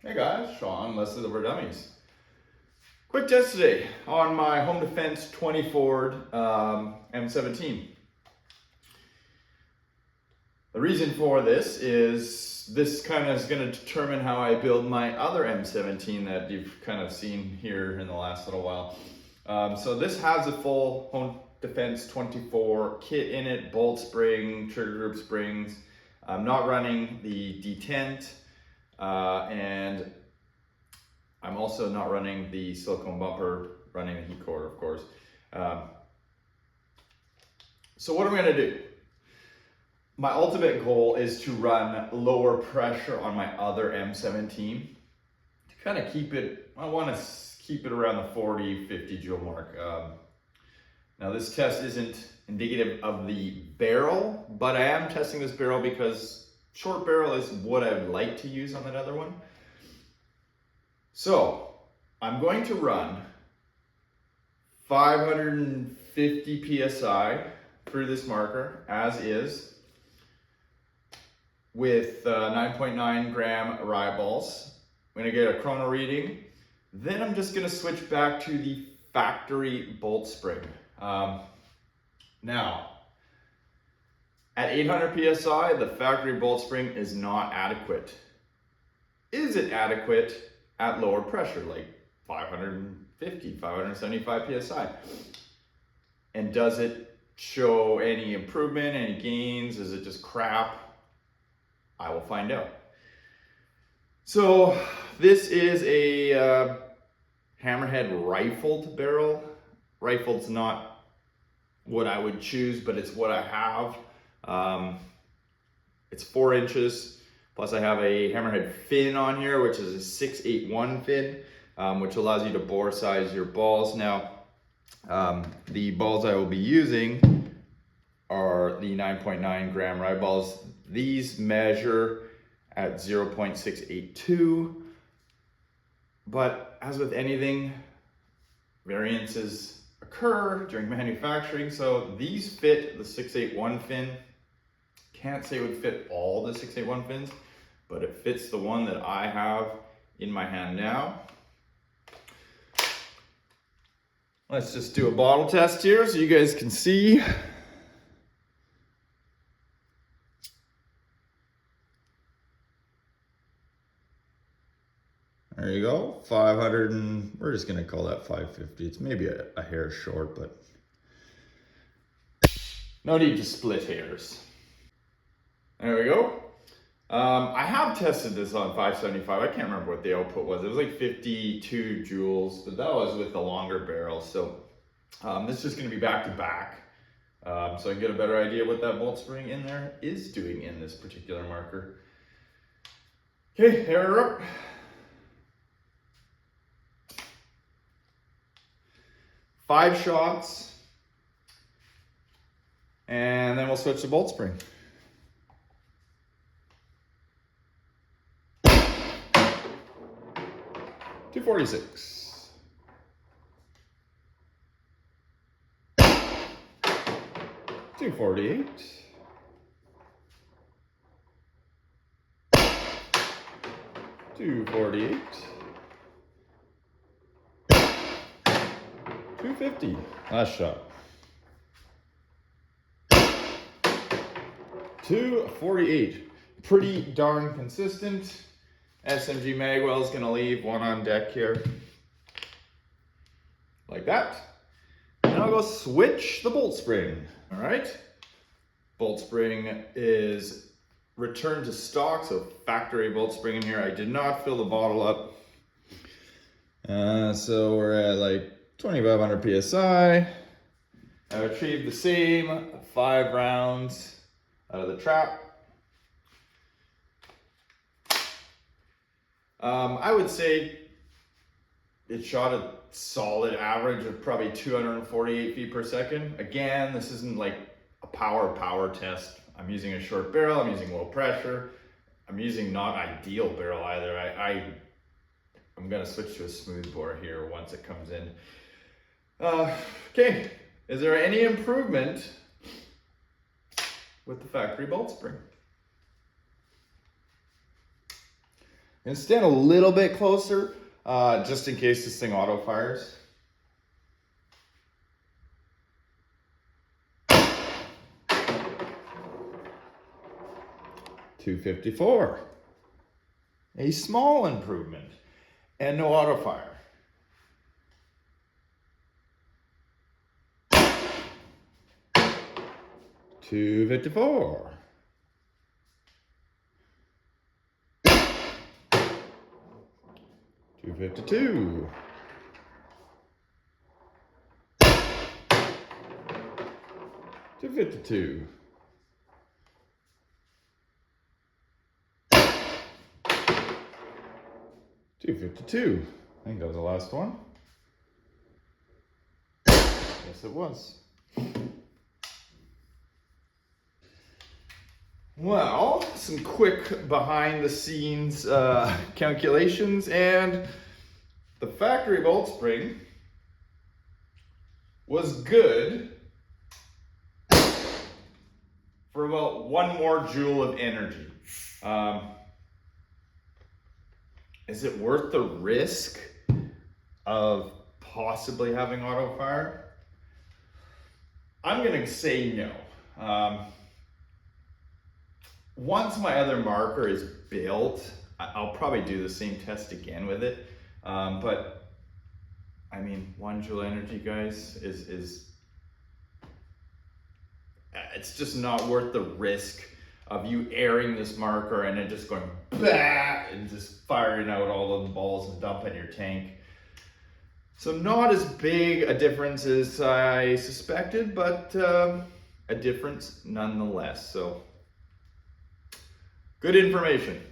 Hey guys, Sean, Less is Over Dummies. Quick test today on my Home Defense 24 M17. The reason for this is kind of is going to determine how I build my other M17 that you've kind of seen here in the last little while. So this has a full Home Defense 24 kit in it, bolt spring, trigger group springs. I'm not running the detent. And I'm also not running the silicone bumper, running the heat cord, of course. So what I'm going to do, my ultimate goal is to run lower pressure on my other M17 to kind of keep it, I want to keep it around the 40, 50 joule mark. Now this test isn't indicative of the barrel, but I am testing this barrel because short barrel is what I would like to use on that other one. So I'm going to run 550 PSI through this marker as is with 9.9 gram rye balls. I'm gonna get a chrono reading. Then I'm just gonna switch back to the factory bolt spring. Now, at 800 PSI, the factory bolt spring is not adequate. Is it adequate at lower pressure, like 550, 575 PSI? And does it show any improvement, any gains? Is it just crap? I will find out. So this is a hammerhead rifled barrel. Rifled's not what I would choose, but it's what I have. It's 4 inches, plus I have a hammerhead fin on here, which is a 681 fin, which allows you to bore size your balls. Now, the balls I will be using are the 9.9 gram rye balls. These measure at 0.682, but as with anything, variances occur during manufacturing. So these fit the 681 fin. Can't say it would fit all the 681 fins, but it fits the one that I have in my hand now. Let's just do a bottle test here so you guys can see. There you go, 500 and we're just gonna call that 550. It's maybe a hair short, but no need to split hairs. There we go. I have tested this on 575. I can't remember what the output was. It was like 52 joules, but that was with the longer barrel. So this is just gonna be back to back. So I can get a better idea what that bolt spring in there is doing in this particular marker. Okay, hair up. Five shots, and then we'll switch to bolt spring. .246. .248. .248. 250. Last shot. 248. Pretty darn consistent. SMG Magwell is going to leave one on deck here. Like that. And I'll go switch the bolt spring. All right. Bolt spring is returned to stock, so factory bolt spring in here. I did not fill the bottle up. So we're at like 2,500 PSI. I retrieved the same 5 rounds out of the trap. I would say it shot a solid average of probably 248 feet per second. Again, this isn't like a power test. I'm using a short barrel, I'm using low pressure. I'm using not ideal barrel either. I'm gonna switch to a smooth bore here once it comes in. Okay, is there any improvement with the factory bolt spring? And stand a little bit closer, just in case this thing auto fires. $254. A small improvement. And no auto fire. $254. $252. $252. $252. I think that was the last one. Yes, it was. Well, some quick behind the scenes calculations, and the factory bolt spring was good for about 1 more joule of energy. Is it worth the risk of possibly having auto fire? I'm gonna say no. Once my other marker is built, I'll probably do the same test again with it. But I mean, 1 joule energy, guys, is it's just not worth the risk of you airing this marker and then just going bah, and just firing out all of the balls and dumping your tank. So not as big a difference as I suspected, but a difference nonetheless. So good information.